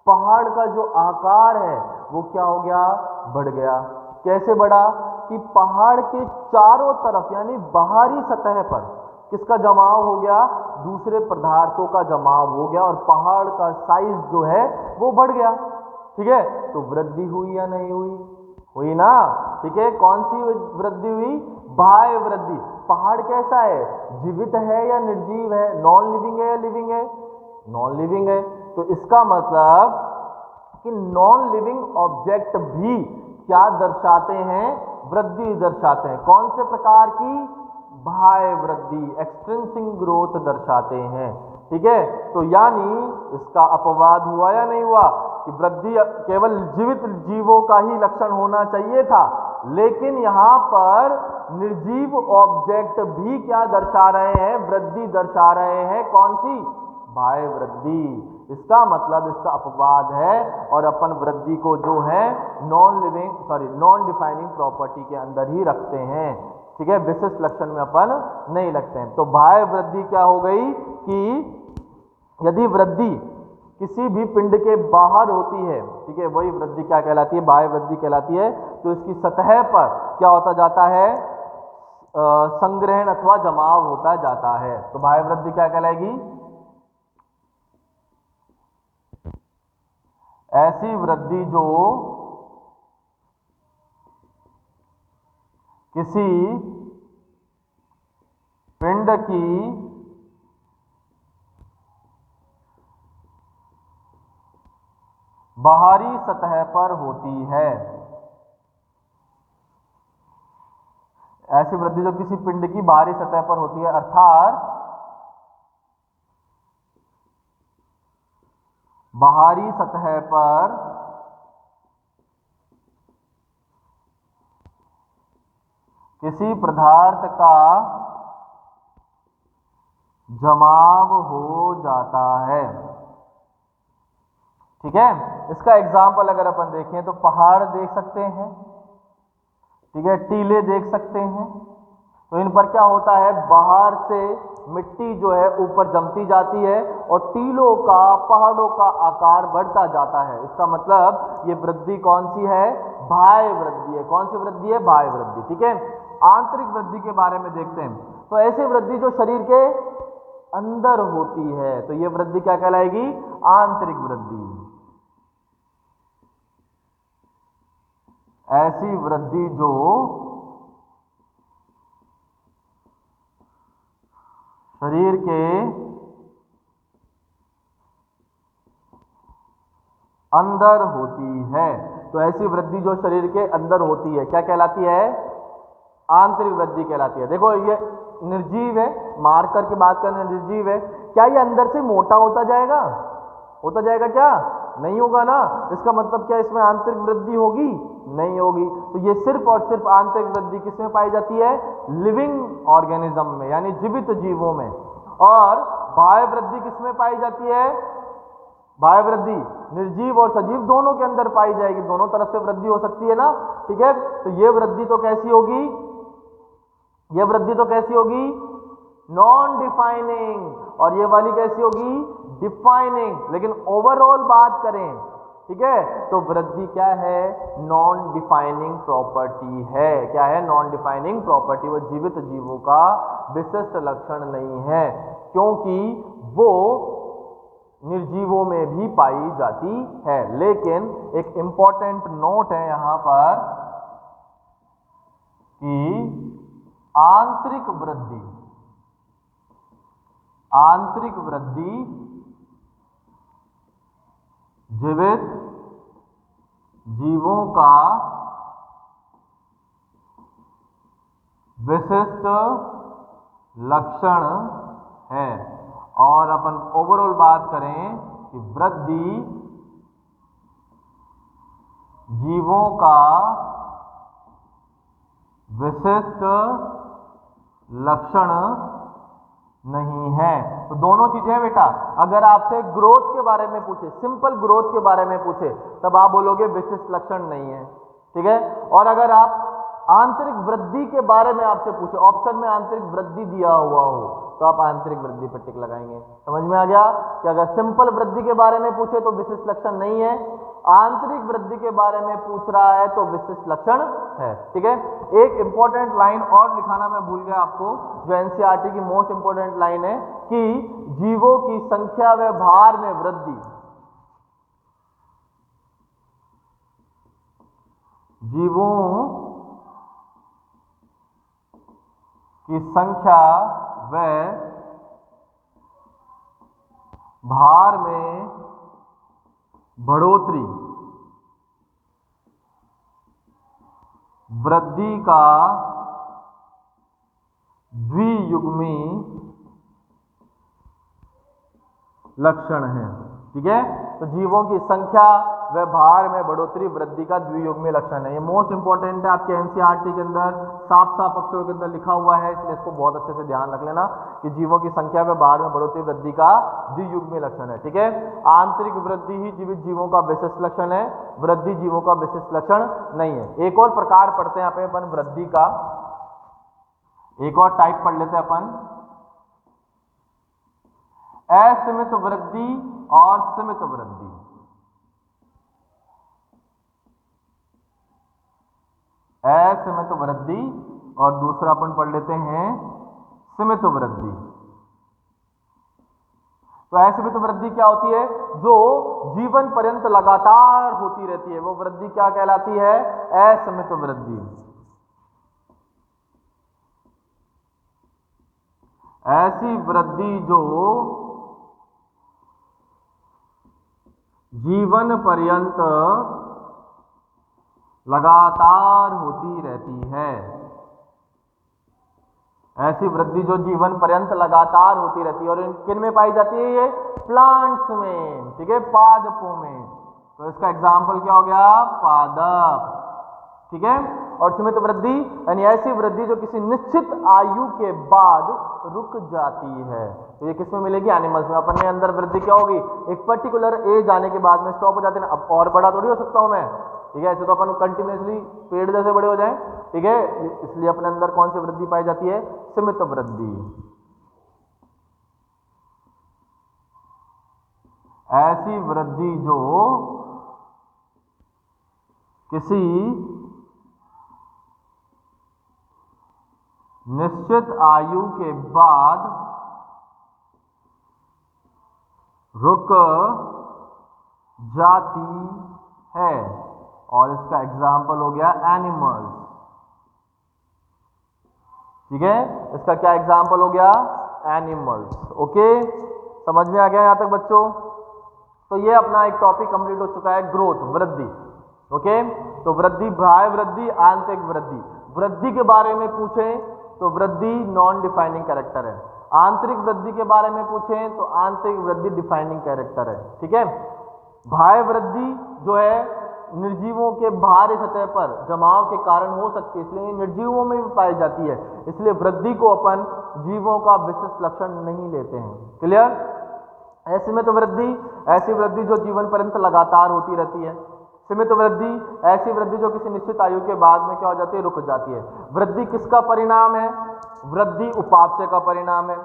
पहाड़ का जो आकार है वो क्या हो गया, बढ़ गया। कैसे बढ़ा कि पहाड़ के चारों तरफ यानी बाहरी सतह पर किसका जमाव हो गया, दूसरे पदार्थों का जमाव हो गया और पहाड़ का साइज जो है वो बढ़ गया। ठीक है, तो वृद्धि हुई या नहीं हुई, हुई ना। ठीक है, कौन सी वृद्धि हुई, बाह्य वृद्धि। पहाड़ कैसा है, जीवित है या निर्जीव है, नॉन लिविंग है या लिविंग है, नॉन लिविंग है। तो इसका मतलब कि नॉन लिविंग ऑब्जेक्ट भी क्या दर्शाते हैं, वृद्धि दर्शाते हैं। कौन से प्रकार की, बाह्य वृद्धि, एक्सट्रिंसिक ग्रोथ दर्शाते हैं। ठीक है, तो यानी इसका अपवाद हुआ या नहीं हुआ कि वृद्धि केवल जीवित जीवों का ही लक्षण होना चाहिए था, लेकिन यहां पर निर्जीव ऑब्जेक्ट भी क्या दर्शा रहे हैं, वृद्धि दर्शा रहे हैं। कौन सी, बाह्य वृद्धि। इसका मतलब इसका अपवाद है और अपन वृद्धि को जो है नॉन डिफाइनिंग प्रॉपर्टी के अंदर ही रखते हैं। ठीक है, विशिष्ट लक्षण में अपन नहीं लगते हैं। तो बाह्य वृद्धि क्या हो गई कि यदि वृद्धि किसी भी पिंड के बाहर होती है, ठीक है, वही वृद्धि क्या कहलाती है, बाह्य वृद्धि कहलाती है। तो इसकी सतह पर क्या होता जाता है, संग्रहण अथवा जमाव होता जाता है। तो बाह्य वृद्धि क्या कहलाएगी, ऐसी वृद्धि जो किसी पिंड की बाहरी सतह पर होती है। ऐसी वृद्धि जो किसी पिंड की बाहरी सतह पर होती है, अर्थात बाहरी सतह पर किसी पदार्थ का जमाव हो जाता है। ठीक है, इसका एग्जाम्पल अगर अपन देखें तो पहाड़ देख सकते हैं, ठीक है, टीले देख सकते हैं। तो इन पर क्या होता है, बाहर से मिट्टी जो है ऊपर जमती जाती है और टीलों का, पहाड़ों का आकार बढ़ता जाता है। इसका मतलब ये वृद्धि कौन सी है, बाह्य वृद्धि है। कौन सी वृद्धि है, बाह्य वृद्धि। ठीक है, आंतरिक वृद्धि के बारे में देखते हैं। तो ऐसी वृद्धि जो शरीर के अंदर होती है, तो ये वृद्धि क्या कहलाएगी, आंतरिक वृद्धि। ऐसी वृद्धि जो शरीर के अंदर होती है, तो ऐसी वृद्धि जो शरीर के अंदर होती है क्या कहलाती है, आंतरिक वृद्धि कहलाती है। देखो ये निर्जीव है, मार्कर की बात करना, निर्जीव है। क्या ये अंदर से मोटा होता जाएगा, होता जाएगा क्या, नहीं होगा ना। इसका मतलब क्या इसमें आंतरिक वृद्धि होगी, नहीं होगी। तो ये सिर्फ और सिर्फ आंतरिक वृद्धि किसमें पाई जाती है, लिविंग ऑर्गेनिज्म में, यानी जीवित जीवों में। और बाह्य वृद्धि किसमें पाई जाती है, बाह्य वृद्धि निर्जीव और सजीव दोनों के अंदर पाई जाएगी, दोनों तरफ से वृद्धि हो सकती है ना। ठीक है, तो ये वृद्धि तो कैसी होगी, ये वृद्धि तो कैसी होगी, नॉन डिफाइनिंग, और ये वाली कैसी होगी, डिफाइनिंग। लेकिन ओवरऑल बात करें, ठीक है, तो वृद्धि क्या है, नॉन डिफाइनिंग प्रॉपर्टी है। क्या है, नॉन डिफाइनिंग प्रॉपर्टी। वो जीवित जीवों का विशिष्ट लक्षण नहीं है, क्योंकि वो निर्जीवों में भी पाई जाती है। लेकिन एक इंपॉर्टेंट नोट है यहां पर कि आंतरिक वृद्धि, आंतरिक वृद्धि जीवित जीवों का विशिष्ट लक्षण है। और अपन ओवरऑल बात करें कि वृद्धि जीवों का विशिष्ट लक्षण नहीं है। तो दोनों चीजें हैं बेटा। अगर आपसे ग्रोथ के बारे में पूछे, सिंपल ग्रोथ के बारे में पूछे, तब आप बोलोगे विशिष्ट लक्षण नहीं है, ठीक है। और अगर आप आंतरिक वृद्धि के बारे में आपसे पूछे, ऑप्शन में आंतरिक वृद्धि दिया हुआ हो, तो आप आंतरिक वृद्धि पर टिक लगाएंगे। समझ में आ गया कि अगर सिंपल वृद्धि के बारे में पूछे तो विशिष्ट लक्षण नहीं है, आंतरिक वृद्धि के बारे में पूछ रहा है तो विशिष्ट लक्षण है, ठीक है। एक इंपॉर्टेंट लाइन और लिखाना मैं भूल गया आपको, जो एनसीईआरटी की मोस्ट इंपॉर्टेंट लाइन है कि जीवों की संख्या व भार में वृद्धि, जीवों की संख्या व भार में बढ़ोतरी वृद्धि का द्वियुग्मी लक्षण है, ठीक है। तो जीवों की संख्या व भार में बढ़ोतरी वृद्धि का द्वियुग्मी लक्षण है। ये मोस्ट इंपॉर्टेंट है, आपके एनसीईआरटी के अंदर साफ साफ अक्षरों के अंदर लिखा हुआ है, इसलिए इसको बहुत अच्छे से ध्यान रख लेना कि जीवों की संख्या व भार में बढ़ोतरी वृद्धि का द्वियुग्मी लक्षण है, ठीक है। आंतरिक वृद्धि ही जीवित जीवों का विशिष्ट लक्षण है, वृद्धि जीवों का विशिष्ट लक्षण नहीं है। एक और प्रकार पढ़ते हैं अपन वृद्धि का, एक और टाइप पढ़ लेते हैं अपन, असीमित वृद्धि और सीमित वृद्धि। असीमित वृद्धि और दूसरा अपन पढ़ लेते हैं सीमित वृद्धि। तो असीमित वृद्धि क्या होती है? जो जीवन पर्यंत लगातार होती रहती है, वो वृद्धि क्या कहलाती है? असीमित वृद्धि। ऐसी वृद्धि जो जीवन पर्यंत लगातार होती रहती है, ऐसी वृद्धि जो जीवन पर्यंत लगातार होती रहती है। और किन में पाई जाती है? ये प्लांट्स में, ठीक है, पादपों में। तो इसका एग्जाम्पल क्या हो गया? पादप, ठीक है। और सीमित वृद्धि यानी ऐसी वृद्धि जो किसी निश्चित आयु के बाद रुक जाती है। तो ये किसमें मिलेगी? एनिमल्स में। अपन ने अंदर वृद्धि क्या होगी? एक पर्टिकुलर एज आने के बाद में स्टॉप हो जाते हैं। अब और बड़ा थोड़ी हो सकता हूं मैं, ठीक है। ऐसे तो अपन कंटिन्यूसली पेड़ जैसे बड़े हो जाएं, ठीक है। इसलिए अपने अंदर कौन सी वृद्धि पाई जाती है? सीमित वृद्धि। ऐसी वृद्धि जो किसी निश्चित आयु के बाद रुक जाती है। और इसका एग्जाम्पल हो गया एनिमल्स, ठीक है। इसका क्या एग्जाम्पल हो गया? एनिमल्स। ओके, समझ में आ गया यहां तक बच्चों? तो ये अपना एक टॉपिक कंप्लीट हो चुका है, ग्रोथ, वृद्धि। ओके, तो वृद्धि, बाह्य वृद्धि, आंतरिक वृद्धि। वृद्धि के बारे में पूछें तो वृद्धि नॉन डिफाइनिंग कैरेक्टर है। आंतरिक वृद्धि के बारे में पूछें तो आंतरिक वृद्धि डिफाइनिंग कैरेक्टर है, ठीक है। बाह्य वृद्धि जो है निर्जीवों के बाहरी सतह पर जमाव के कारण हो सकती है, इसलिए निर्जीवों में भी पाई जाती है। इसलिए वृद्धि को अपन जीवों का विशिष्ट लक्षण नहीं लेते हैं। क्लियर? असीमित वृद्धि, ऐसी वृद्धि जो जीवन पर्यंत लगातार होती रहती है। सीमित वृद्धि, ऐसी वृद्धि जो किसी निश्चित आयु के बाद में क्या हो जाती है? रुक जाती है। वृद्धि किसका परिणाम है? वृद्धि उपापचय का परिणाम है,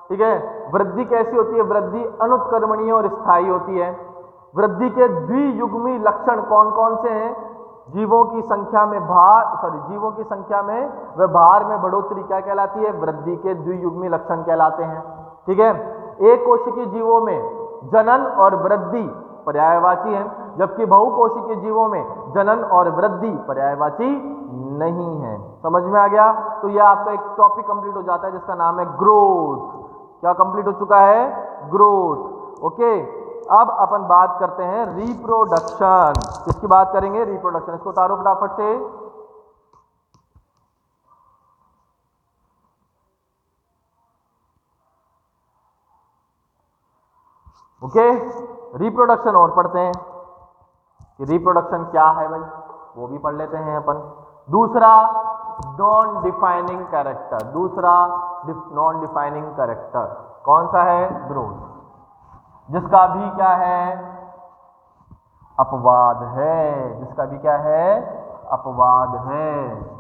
ठीक है। वृद्धि कैसी होती है? वृद्धि अनुत्क्रमणीय और स्थायी होती है। वृद्धि के द्वियुग्मी लक्षण कौन कौन से हैं? जीवों की संख्या में जीवों की संख्या में व भार में बढ़ोतरी क्या कहलाती है? वृद्धि के द्वियुग्मी लक्षण कहलाते हैं, ठीक है। एक कोशिकीय जीवों में जनन और वृद्धि पर्यायवाची है, जबकि बहुकोशिकीय जीवों में जनन और वृद्धि पर्यायवाची नहीं है। समझ में आ गया? तो यह आपका एक टॉपिक कंप्लीट हो जाता है जिसका नाम है ग्रोथ। क्या कंप्लीट हो चुका है? ग्रोथ। ओके, अब अपन बात करते हैं रिप्रोडक्शन। किसकी बात करेंगे? रिप्रोडक्शन। इसको उतारो फटाफट से। ओके, रिप्रोडक्शन और पढ़ते हैं कि रिप्रोडक्शन क्या है भाई, वो भी पढ़ लेते हैं अपन। दूसरा नॉन डिफाइनिंग कैरेक्टर, दूसरा नॉन डिफाइनिंग कैरेक्टर कौन सा है? ग्रोथ, जिसका भी क्या है? अपवाद है, जिसका भी क्या है? अपवाद है।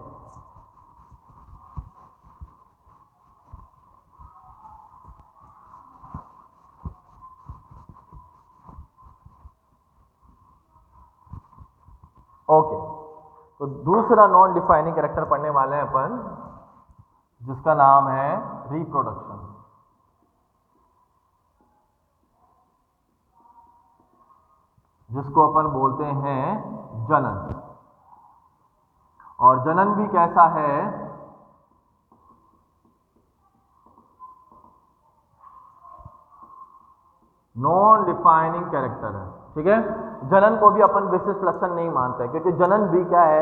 ओके, तो दूसरा नॉन डिफाइनिंग कैरेक्टर पढ़ने वाले हैं अपन, जिसका नाम है रिप्रोडक्शन। जिसको अपन बोलते हैं जनन। और जनन भी कैसा है? नॉन डिफाइनिंग कैरेक्टर है, ठीक है। जनन को भी अपन विशिष्ट लक्षण नहीं मानते, क्योंकि जनन भी क्या है?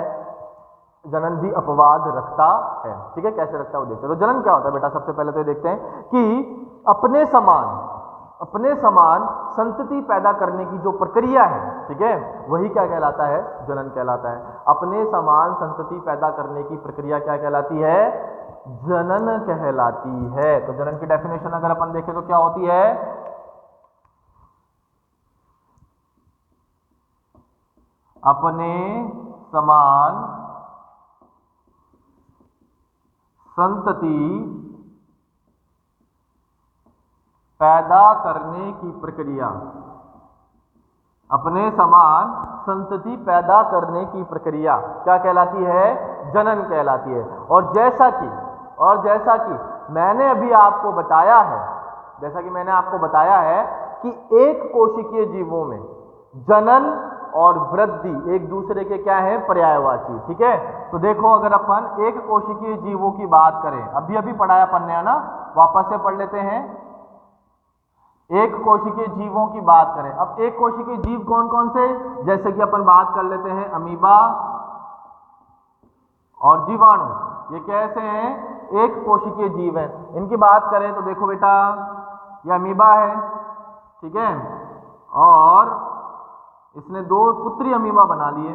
जनन भी अपवाद रखता है, ठीक है। कैसे रखता है वो देखते हैं। तो जनन क्या होता है बेटा? सबसे पहले तो ये देखते हैं कि अपने समान संतति पैदा करने की जो प्रक्रिया है, ठीक है, वही क्या कहलाता है? जनन कहलाता है। अपने समान संतति पैदा करने की प्रक्रिया क्या कहलाती है? जनन कहलाती है। तो जनन की डेफिनेशन अगर अपन देखें तो क्या होती है? अपने समान संतति पैदा करने की प्रक्रिया, अपने समान संतति पैदा करने की प्रक्रिया क्या कहलाती है? जनन कहलाती है। और जैसा कि मैंने अभी आपको बताया है, जैसा कि मैंने आपको बताया है कि एक कोशिकीय जीवों में जनन और वृद्धि एक दूसरे के क्या है? पर्यायवाची, ठीक है। तो देखो, अगर अपन एक कोशिकीय जीवों की बात करें, अभी पढ़ाया अपन ने, है ना, वापस से पढ़ लेते हैं। एक कोशिकीय जीवों की बात करें, अब एक कोशिकीय जीव कौन कौन से? जैसे कि अपन बात कर लेते हैं अमीबा और जीवाणु, ये कैसे हैं? एक कोशिकीय जीव है। इनकी बात करें तो देखो बेटा, ये अमीबा है, ठीक है, और इसने दो पुत्री अमीबा बना लिए।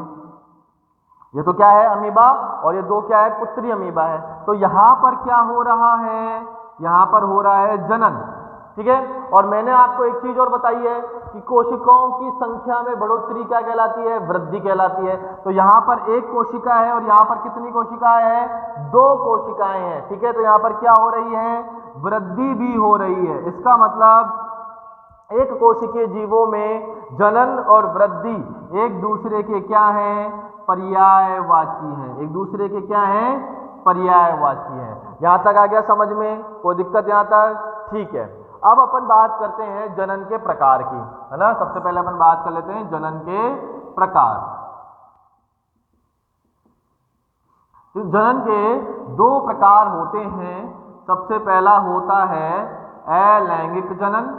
ये तो क्या है? अमीबा, और ये दो क्या है? पुत्री अमीबा है। तो यहां पर क्या हो रहा है? यहां पर हो रहा है जनन, ठीक है। और मैंने आपको एक चीज और बताई है कि कोशिकाओं की संख्या में बढ़ोतरी क्या कहलाती है? वृद्धि कहलाती है। तो यहां पर एक कोशिका है और यहां पर कितनी कोशिकाएं हैं? दो कोशिकाएं हैं, ठीक है। तो यहां पर क्या हो रही है? वृद्धि भी हो रही है। इसका मतलब एक कोशिकीय जीवों में जनन और वृद्धि एक दूसरे के क्या हैं? पर्यायवाची हैं। एक दूसरे के क्या हैं? पर्यायवाची हैं। यहां तक आ गया समझ में? कोई दिक्कत यहां तक? ठीक है। अब अपन बात करते हैं जनन के प्रकार की, है ना। सबसे पहले अपन बात कर लेते हैं जनन के प्रकार। तो जनन के दो प्रकार होते हैं। सबसे पहला होता है अलैंगिक जनन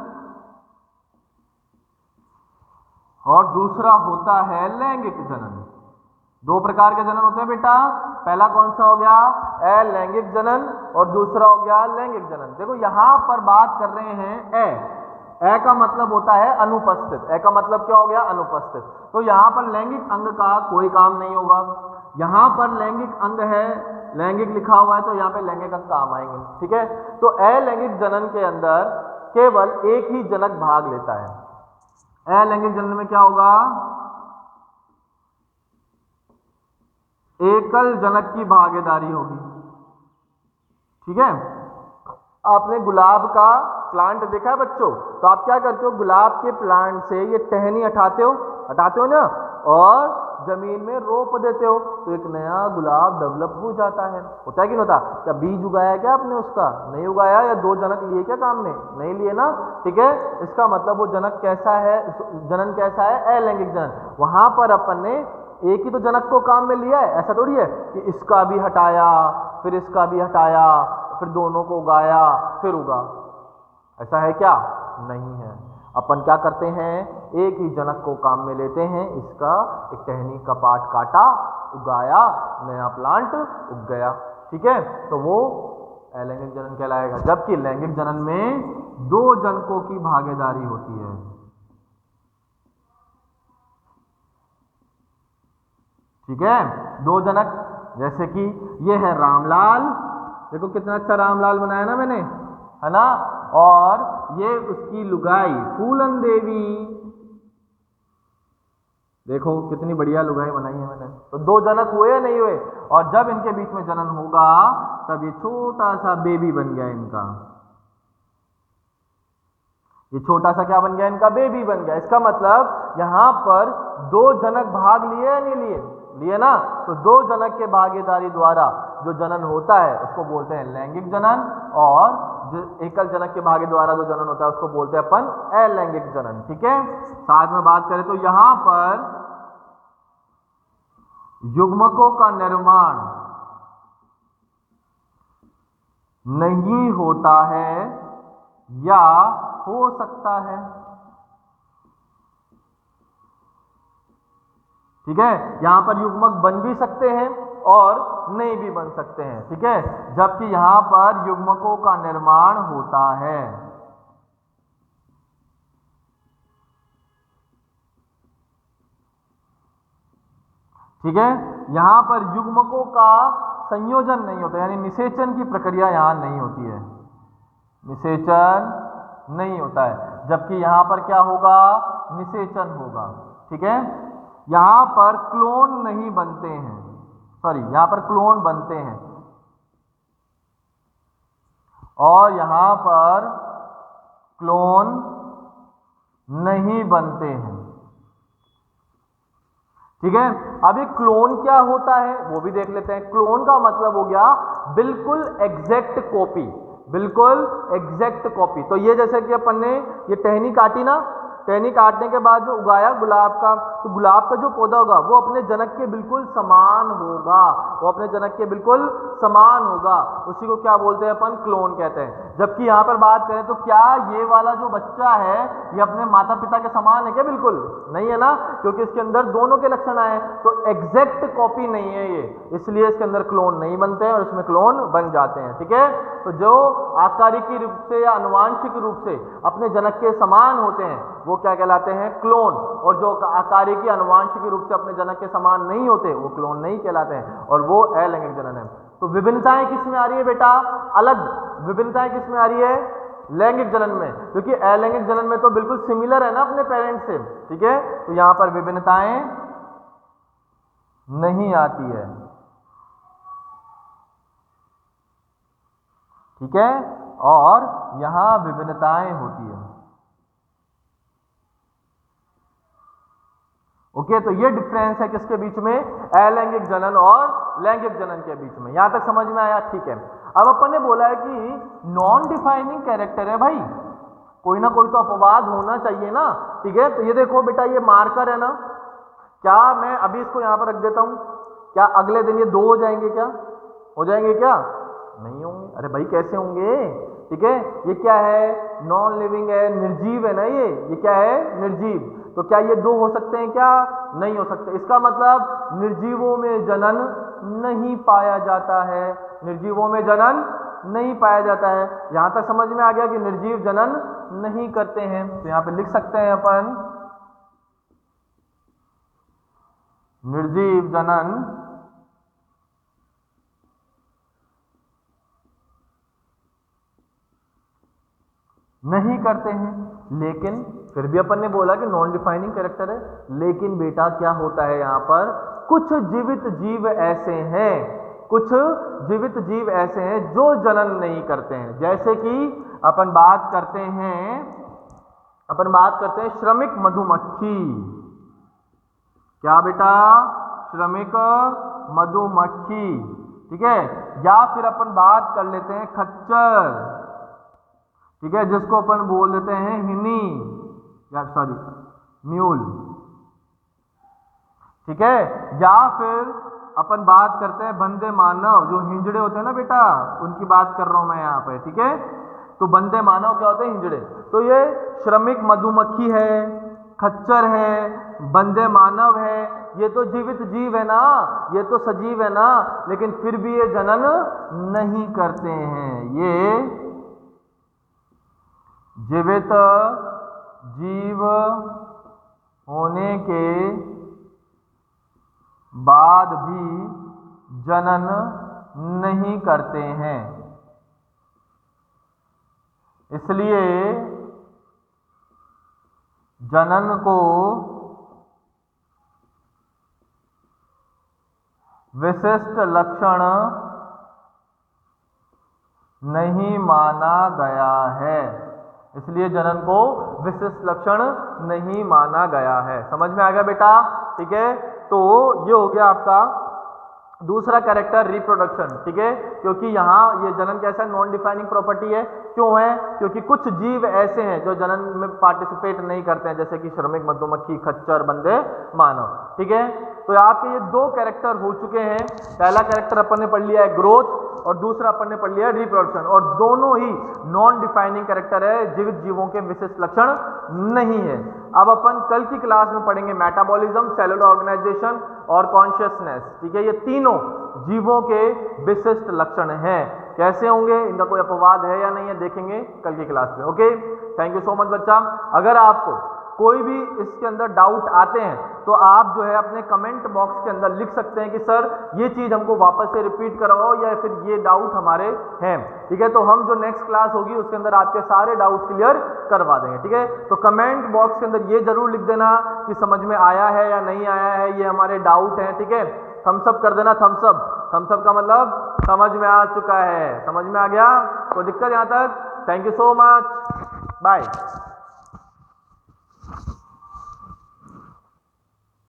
और दूसरा होता है लैंगिक जनन। दो प्रकार के जनन होते हैं बेटा। पहला कौन सा हो गया? अलैंगिक जनन, और दूसरा हो गया लैंगिक जनन। देखो यहां पर बात कर रहे हैं ए का मतलब होता है अनुपस्थित। ए का मतलब क्या हो गया? अनुपस्थित। तो यहां पर लैंगिक अंग का कोई काम नहीं होगा। यहां पर लैंगिक अंग है, लैंगिक लिखा हुआ है, तो यहां पे लैंगिक अंग काम आएंगे, ठीक है। तो अलैंगिक जनन के अंदर केवल एक ही जनक भाग लेता है। अलैंगिक जनन में क्या होगा? एकल जनक की भागीदारी होगी, ठीक है। आपने गुलाब का प्लांट देखा है बच्चों? तो आप क्या करते हो? गुलाब के प्लांट से ये टहनी हटाते हो ना, और जमीन में रोप देते हो, तो एक नया गुलाब डेवलप हो जाता है। होता है कि नहीं होता? क्या बीज उगाया क्या आपने उसका? नहीं उगाया। या दो जनक लिए क्या काम में? नहीं लिए ना, ठीक है। इसका मतलब वो जनक कैसा है? जनन कैसा है? अलैंगिक जनन। वहां पर अपन ने एक ही तो जनक को काम में लिया है, ऐसा थोड़ी है कि इसका भी हटाया, फिर इसका भी हटाया, फिर दोनों को उगाया, फिर उगा। ऐसा है क्या? नहीं है। अपन क्या करते हैं? एक ही जनक को काम में लेते हैं। इसका एक टहनी का पार्ट काटा, उगाया, नया प्लांट उग गया, ठीक है। तो वो अलैंगिक जनन कहलाएगा। जबकि लैंगिक जनन में दो जनकों की भागीदारी होती है। ठीक है, दो जनक, जैसे कि ये है रामलाल, देखो कितना अच्छा रामलाल बनाया ना मैंने, है ना, और ये उसकी लुगाई फूलन देवी, देखो कितनी बढ़िया लुगाई बनाई है मैंने। तो दो जनक हुए या नहीं हुए, और जब इनके बीच में जनन होगा तब ये छोटा सा बेबी बन गया इनका, ये छोटा सा क्या बन गया इनका, बेबी बन गया। इसका मतलब यहां पर दो जनक भाग लिए या नहीं लिए, लिए ना, तो दो जनक के भागीदारी द्वारा जो जनन होता है उसको बोलते हैं लैंगिक जनन, और जो एकल जनक के भागी द्वारा जो जनन होता है उसको बोलते हैं अपन अलैंगिक जनन। ठीक है, साथ में बात करें तो यहां पर युग्मकों का निर्माण नहीं होता है या हो सकता है। ठीक है, यहां पर युग्मक बन भी सकते हैं और नहीं भी बन सकते हैं। ठीक है, जबकि यहां पर युग्मकों का निर्माण होता है। ठीक है, यहां पर युग्मकों का संयोजन नहीं होता, यानी निषेचन की प्रक्रिया यहां नहीं होती है, निषेचन नहीं होता है, जबकि यहां पर क्या होगा, निषेचन होगा। ठीक है, यहां पर क्लोन नहीं बनते हैं, सॉरी यहां पर क्लोन बनते हैं, और यहां पर क्लोन नहीं बनते हैं। ठीक है, अब ये क्लोन क्या होता है वो भी देख लेते हैं। क्लोन का मतलब हो गया बिल्कुल एग्जैक्ट कॉपी, बिल्कुल एग्जैक्ट कॉपी। तो ये जैसे कि अपन ने ये टहनी काटी ना, टहनी काटने के बाद में उगाया गुलाब का, तो गुलाब का जो पौधा होगा वो अपने जनक के बिल्कुल समान होगा, वो अपने जनक के बिल्कुल समान होगा, उसी को क्या बोलते हैं अपन, क्लोन कहते हैं। जबकि यहाँ पर बात करें तो क्या ये वाला जो बच्चा है ये अपने माता पिता के समान है क्या, बिल्कुल नहीं है ना, क्योंकि इसके अंदर दोनों के लक्षण आए, तो एग्जैक्ट कॉपी नहीं है ये, इसलिए इसके अंदर क्लोन नहीं बनते हैं और इसमें क्लोन बन जाते हैं। ठीक है, तो जो आकारिकी रूप से या आनुवांशिक रूप से अपने जनक के समान होते हैं वो क्या कहलाते हैं, क्लोन, और जो आकारिकी आनुवांशिक रूप से अपने जनक के समान नहीं होते वो क्लोन नहीं कहलाते हैं, और वो अलैंगिक जनन है। तो विभिन्नताएं किस में आ रही है बेटा, अलग विभिन्नताएं किस में आ रही है, लैंगिक जनन में, क्योंकि अलैंगिक जनन में तो बिल्कुल सिमिलर है ना अपने पेरेंट्स से। ठीक है, तो यहां पर विभिन्नताएं नहीं आती है। ठीक है, और यहां विभिन्नताएं होती है। ओके, तो ये डिफरेंस है किसके बीच में, अलैंगिक जनन और लैंगिक जनन के बीच में। यहां तक समझ में आया। ठीक है, अब अपन ने बोला है कि नॉन डिफाइनिंग कैरेक्टर है भाई, कोई ना कोई तो अपवाद होना चाहिए ना। ठीक है, तो ये देखो बेटा ये मार्कर है ना, क्या मैं अभी इसको यहां पर रख देता हूं, क्या अगले दिन ये दो हो जाएंगे, क्या हो जाएंगे, क्या नहीं होंगे, अरे भाई कैसे होंगे। ठीक है, ये क्या है, नॉन लिविंग है, निर्जीव है ना, ये क्या है, निर्जीव, तो क्या ये दो हो सकते हैं, क्या नहीं हो सकते। इसका मतलब निर्जीवों में जनन नहीं पाया जाता है, निर्जीवों में जनन नहीं पाया जाता है। यहां तक समझ में आ गया कि निर्जीव जनन नहीं करते हैं, तो यहां पे लिख सकते हैं अपन निर्जीव जनन नहीं करते हैं। लेकिन फिर भी अपन ने बोला कि नॉन डिफाइनिंग कैरेक्टर है, लेकिन बेटा क्या होता है, यहां पर कुछ जीवित जीव ऐसे हैं, कुछ जीवित जीव ऐसे हैं जो जनन नहीं करते हैं। जैसे कि अपन बात करते हैं श्रमिक मधुमक्खी, क्या बेटा, श्रमिक मधुमक्खी। ठीक है, या फिर अपन बात कर लेते हैं खच्चर, ठीक है, जिसको अपन बोल देते हैं हिनी, या सॉरी म्यूल। ठीक है, या फिर अपन बात करते हैं बंदे मानव, जो हिंजड़े होते हैं ना बेटा, उनकी बात कर रहा हूं मैं यहाँ पे। ठीक है, तो बंदे मानव क्या होते हैं, हिंजड़े। तो ये श्रमिक मधुमक्खी है, खच्चर है, बंदे मानव है, ये तो जीवित जीव है ना, ये तो सजीव है ना, लेकिन फिर भी ये जनन नहीं करते हैं, ये जीवित जीव होने के बाद भी जनन नहीं करते हैं, इसलिए जनन को विशिष्ट लक्षण नहीं माना गया है। इसलिए जनन को विशिष्ट लक्षण नहीं माना गया है। समझ में आ गया बेटा? ठीक है, तो ये हो गया आपका दूसरा कैरेक्टर रिप्रोडक्शन। ठीक है, क्योंकि यहाँ ये जनन कैसा नॉन डिफाइनिंग प्रॉपर्टी है। क्यों है? क्योंकि कुछ जीव ऐसे हैं जो जनन में पार्टिसिपेट नहीं करते हैं, जैसे कि श्रमिक, मधुमक्खी, खच्चर, बंदे, मानव। ठीक है, तो आपके ये दो कैरेक्टर हो चुके हैं। पहला कैरेक्टर अपन ने पढ़ लिया है ग्रोथ और दूसरा अपन ने पढ़ लिया है रिप्रोडक्शन, और दोनों ही नॉन डिफाइनिंग कैरेक्टर है, जीवित जीवों के विशिष्ट लक्षण नहीं है। अब अपन कल की क्लास में पढ़ेंगे मेटाबॉलिज्म, सेलुलर ऑर्गेनाइजेशन और कॉन्शियसनेस। ठीक है, ये तीनों जीवों के विशिष्ट लक्षण हैं। कैसे होंगे, इनका कोई अपवाद है या नहीं है, देखेंगे कल की क्लास में। Okay, thank you so much बच्चा। अगर आपको कोई भी इसके अंदर डाउट आते हैं तो आप जो है अपने कमेंट बॉक्स के अंदर लिख सकते हैं कि सर ये चीज़ हमको वापस से रिपीट करवाओ या फिर ये डाउट हमारे हैं। ठीक है, तो हम जो नेक्स्ट क्लास होगी उसके अंदर आपके सारे डाउट्स क्लियर करवा देंगे। ठीक है, तो कमेंट बॉक्स के अंदर ये जरूर लिख देना कि समझ में आया है या नहीं आया है, ये हमारे डाउट हैं। ठीक है, थम्स अप कर देना, थम्स अप। थम्स अप का मतलब समझ में आ चुका है, समझ में आ गया। कोई दिक्कत यहाँ तक? Thank you so much, bye.